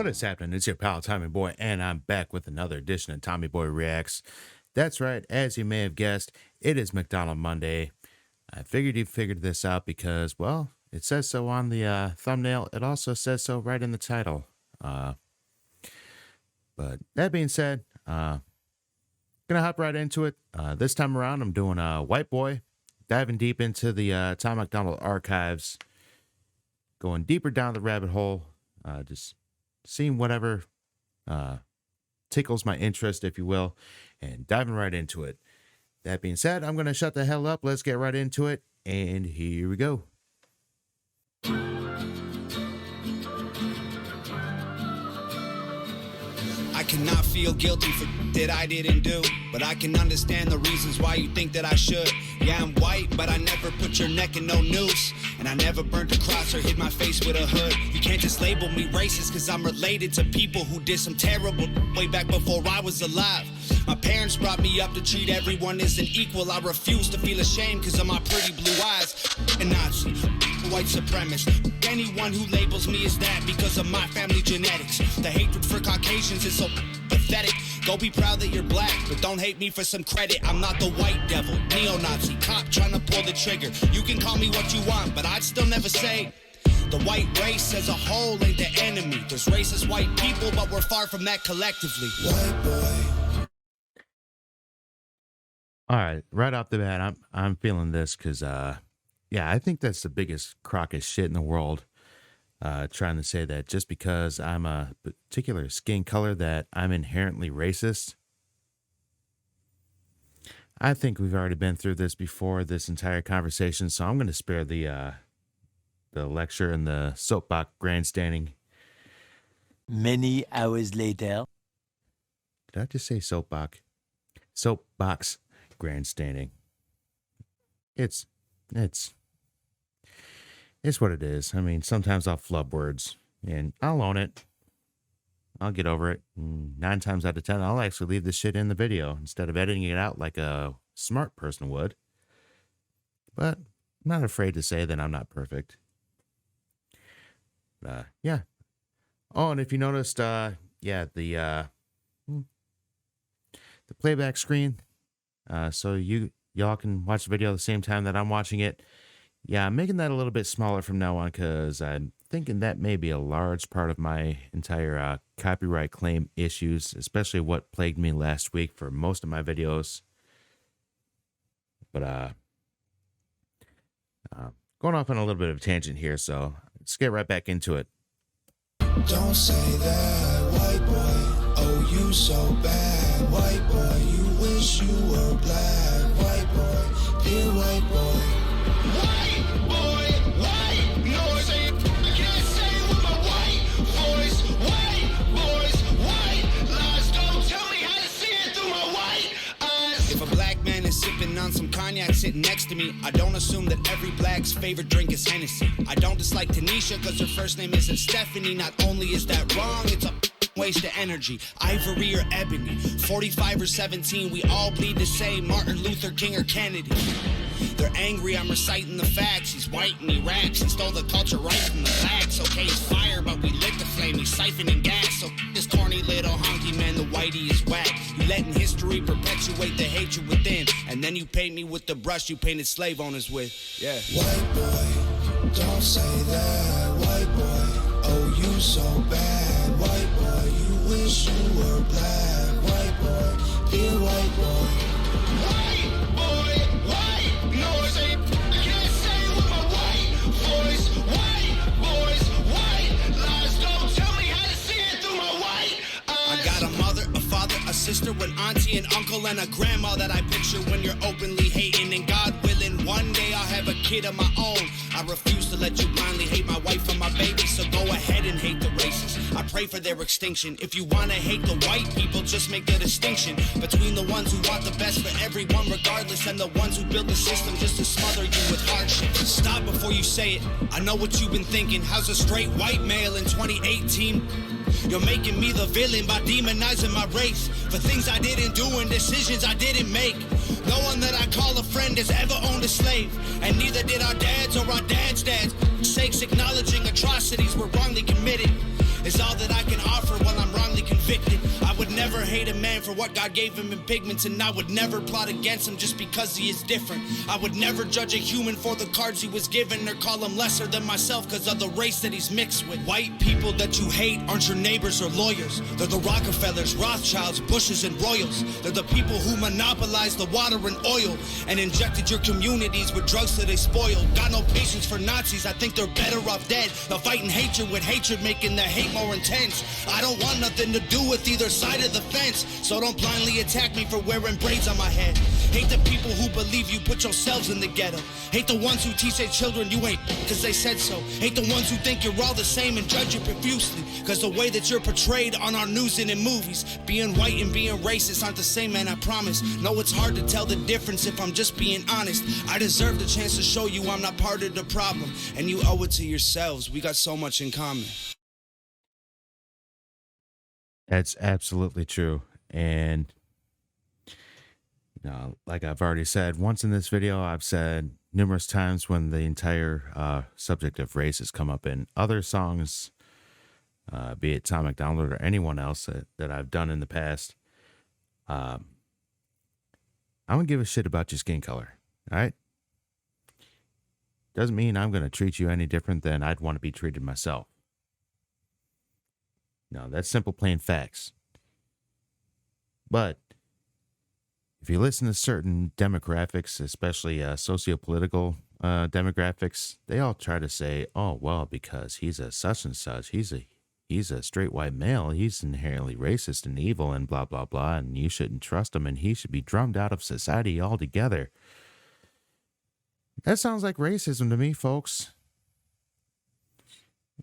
What is happening? It's your pal Tommy Boy, and I'm back with another edition of Tommy Boy Reacts. That's right, as you may have guessed, it is MacDonald Monday. I figured you figured this out because, well, it says so on the thumbnail. It also says so right in the title. But that being said, gonna hop right into it. This time around, I'm doing Whiteboy, diving deep into the Tom MacDonald archives, going deeper down the rabbit hole, just seeing whatever tickles my interest, if you will, and diving right into it. That being said, I'm going to shut the hell up. Let's get right into it, and here we go. I cannot feel guilty for that I didn't do, but I can understand the reasons why you think that I should. Yeah, I'm white, but I never put your neck in no noose, and I never burnt a cross or hid my face with a hood. You can't just label me racist, cause I'm related to people who did some terrible way back before I was alive. My parents brought me up to treat everyone as an equal. I refuse to feel ashamed cause of my pretty blue eyes. A Nazi, white supremacist, anyone who labels me as that because of my family genetics. The hatred for Caucasians is so pathetic. Go be proud that you're black, but don't hate me for some credit. I'm not the white devil, neo-Nazi, cop trying to pull the trigger. You can call me what you want, but I'd still never say the white race as a whole ain't the enemy. There's racist white people, but we're far from that collectively. White boy. All right, right off the bat, I'm feeling this because, yeah, I think that's the biggest crock of shit in the world. Trying to say that just because I'm a particular skin color that I'm inherently racist. I think we've already been through this before, this entire conversation, so I'm going to spare the lecture and the soapbox grandstanding. Many hours later. Did I just say soapbox? Soapbox grandstanding. It's what it is. I mean, sometimes I'll flub words, and I'll own it. I'll get over it. 9 times out of 10, I'll actually leave this shit in the video instead of editing it out like a smart person would. But I'm not afraid to say that I'm not perfect. Yeah. Oh, and if you noticed, yeah, the playback screen, so y'all can watch the video at the same time that I'm watching it. Yeah, I'm making that a little bit smaller from now on because I'm thinking that may be a large part of my entire copyright claim issues, especially what plagued me last week for most of my videos. But going off on a little bit of a tangent here, so let's get right back into it. Don't say that, white boy. Oh, you so bad, white boy. You wish you were black, white boy. Dear white boy. White boy, white noise. I can't say it with my white voice. White boys, white lies. Don't tell me how to see it through my white eyes. If a black man is sipping on some cognac sitting next to me, I don't assume that every black's favorite drink is Hennessy. I don't dislike Tanisha because her first name isn't Stephanie. Not only is that wrong, it's a waste of energy. Ivory or ebony, 45 or 17, we all bleed the same. Martin Luther King or Kennedy. They're angry, I'm reciting the facts. He's white and he raps and stole the culture right from the blacks. Okay, he's fire, but we lit the flame. He's siphoning gas, so this corny little honky man, the whitey is whack. You letting history perpetuate the hatred within, and then you paint me with the brush you painted slave owners with. Yeah. White boy, don't say that, white boy. Oh, you so bad, white boy. You wish you were black, white boy. Dear white boy. White boy, white noise. I can't say it with my white voice. White boys, white lies. Don't tell me how to see it through my white eyes. I got a mother, a father, a sister, an auntie, an uncle, and a grandma that I picture when you're openly hating. And God willing, one day I'll have a kid of my own. I refuse to let you blindly hate my wife and my baby, so go ahead and hate the racists. I pray for their extinction. If you want to hate the white people, just make the distinction between the ones who want the best for everyone regardless and the ones who build the system just to smother you with hardship. Stop before you say it. I know what you've been thinking. How's a straight white male in 2018? You're making me the villain by demonizing my race for things I didn't do and decisions I didn't make. No one that I call a friend has ever owned a slave, and neither did our dads or our dads' dads. Sakes acknowledging atrocities were wrongly committed. is all that I can offer when I'm wrongly convicted. I would never hate a man for what God gave him in pigments, and I would never plot against him just because he is different. I would never judge a human for the cards he was given, or call him lesser than myself because of the race that he's mixed with. White people that you hate aren't your neighbors or lawyers. They're the Rockefellers, Rothschilds, Bushes, and Royals. They're the people who monopolized the water and oil and injected your communities with drugs that they spoiled. Got no patience for Nazis, I think they're better off dead. They're fighting hatred with hatred, making the hate more intense. I don't want nothing to do with either side of the fence, so don't blindly attack me for wearing braids on my head. Hate the people who believe you put yourselves in the ghetto. Hate the ones who teach their children you ain't because they said so. Hate the ones who think you're all the same and judge you profusely because the way that you're portrayed on our news and in movies. Being white and being racist aren't the same, man, I promise. No, it's hard to tell the difference if I'm just being honest. I deserve the chance to show you I'm not part of the problem, and you owe it to yourselves. We got so much in common. That's absolutely true. And, like I've already said once in this video, I've said numerous times when the entire subject of race has come up in other songs, be it Tom MacDonald or anyone else that I've done in the past. I don't give a shit about your skin color, all right? Doesn't mean I'm going to treat you any different than I'd want to be treated myself. No, that's simple, plain facts. But if you listen to certain demographics, especially sociopolitical demographics, they all try to say, oh, well, because he's a such and such, he's a straight white male, he's inherently racist and evil and blah, blah, blah, and you shouldn't trust him and he should be drummed out of society altogether. That sounds like racism to me, folks.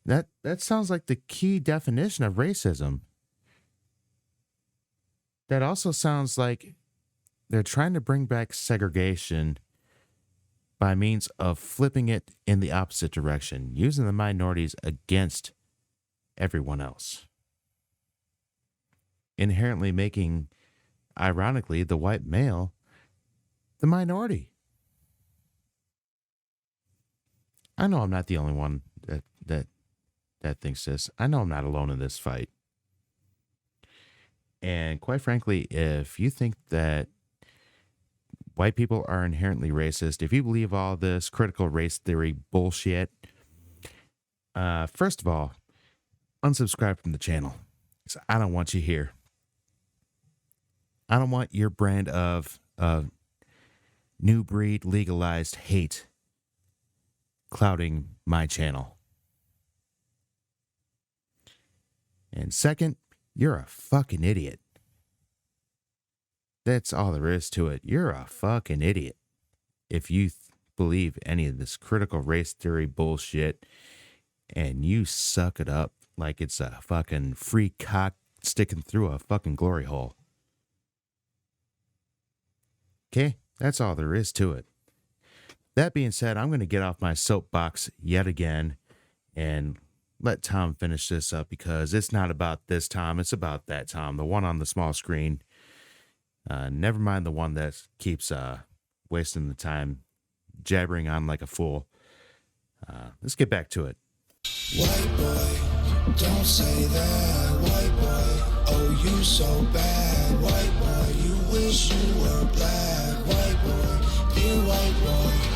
That sounds like the key definition of racism. That also sounds like they're trying to bring back segregation by means of flipping it in the opposite direction, using the minorities against everyone else. Inherently making, ironically, the white male the minority. I know I'm not the only one that thinks this. I know I'm not alone in this fight. And quite frankly, if you think that white people are inherently racist, if you believe all this critical race theory bullshit, first of all, unsubscribe from the channel. 'Cause I don't want you here. I don't want your brand of new breed legalized hate clouding my channel. And second, you're a fucking idiot. That's all there is to it. You're a fucking idiot if you believe any of this critical race theory bullshit and you suck it up like it's a fucking free cock sticking through a fucking glory hole. Okay? That's all there is to it. That being said, I'm going to get off my soapbox yet again and let Tom finish this up because it's not about this Tom, it's about that Tom, the one on the small screen. Never mind the one that keeps wasting the time jabbering on like a fool. Let's get back to it. White boy, don't say that. White boy, oh you so bad. White boy, you wish you were black. White boy, dear white boy.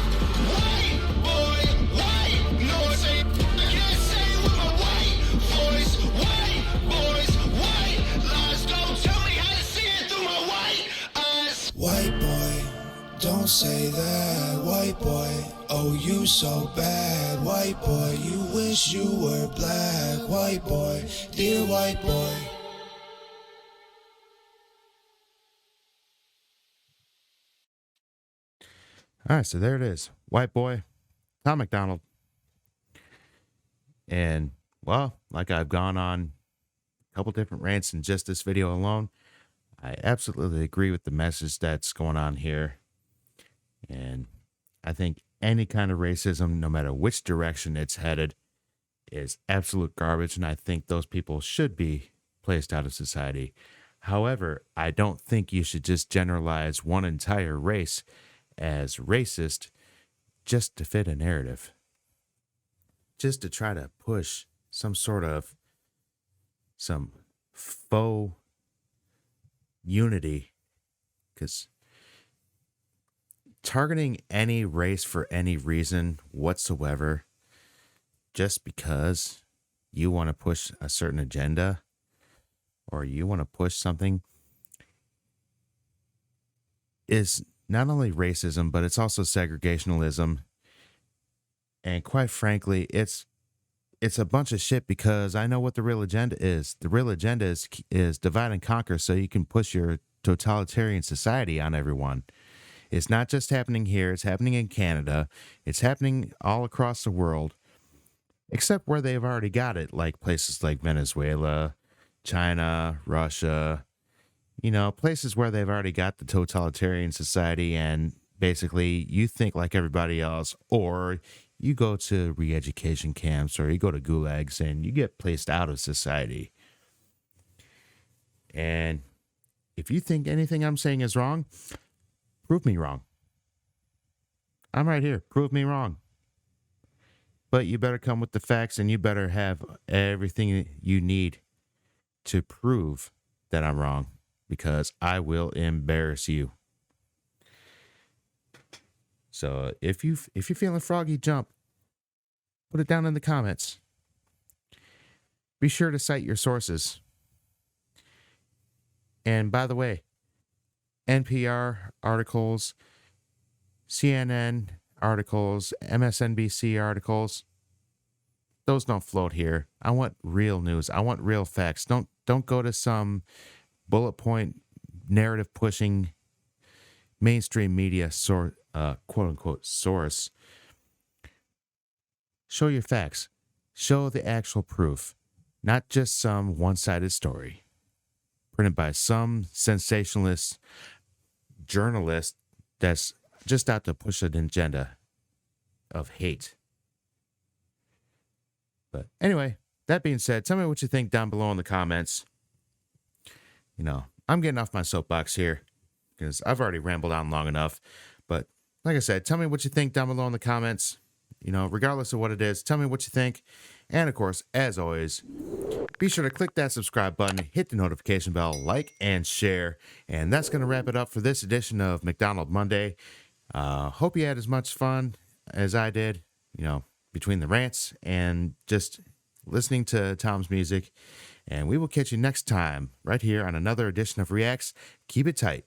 White boy, white noise. I can't say it with my white voice. White boys, white lies. Don't tell me how to see it through my white eyes. White boy, don't say that. White boy, oh you so bad. White boy, you wish you were black. White boy, dear white boy. All right, so there it is. White boy, Tom MacDonald. And, well, like I've gone on a couple different rants in just this video alone, I absolutely agree with the message that's going on here. And I think any kind of racism, no matter which direction it's headed, is absolute garbage. And I think those people should be placed out of society. However, I don't think you should just generalize one entire race as racist just to fit a narrative. Just to try to push some sort of some faux unity, because targeting any race for any reason whatsoever, just because you want to push a certain agenda or you want to push something, is not only racism, but it's also segregationalism. And quite frankly, it's a bunch of shit, because I know what the real agenda is. The real agenda is divide and conquer so you can push your totalitarian society on everyone. It's not just happening here, it's happening in Canada. It's happening all across the world, except where they've already got it, like places like Venezuela, China, Russia, places where they've already got the totalitarian society, and basically you think like everybody else, or you go to re-education camps, or you go to gulags and you get placed out of society. And if you think anything I'm saying is wrong, prove me wrong. I'm right here. Prove me wrong. But you better come with the facts, and you better have everything you need to prove that I'm wrong, because I will embarrass you. So if you're feeling froggy, jump. Put it down in the comments. Be sure to cite your sources. And by the way, NPR articles, CNN articles, MSNBC articles, those don't float here. I want real news. I want real facts. Don't go to some bullet point narrative pushing mainstream media quote unquote source. Show your facts. Show the actual proof, not just some one-sided story printed by some sensationalist journalist that's just out to push an agenda of hate. But anyway, that being said, tell me what you think down below in the comments. I'm getting off my soapbox here because I've already rambled on long enough. But like I said, tell me what you think down below in the comments. Regardless of what it is, tell me what you think. And of course, as always, be sure to click that subscribe button, hit the notification bell, like, and share. And that's going to wrap it up for this edition of MacDonald Monday. Hope you had as much fun as I did, between the rants and just listening to Tom's music. And we will catch you next time right here on another edition of Reacts. Keep it tight.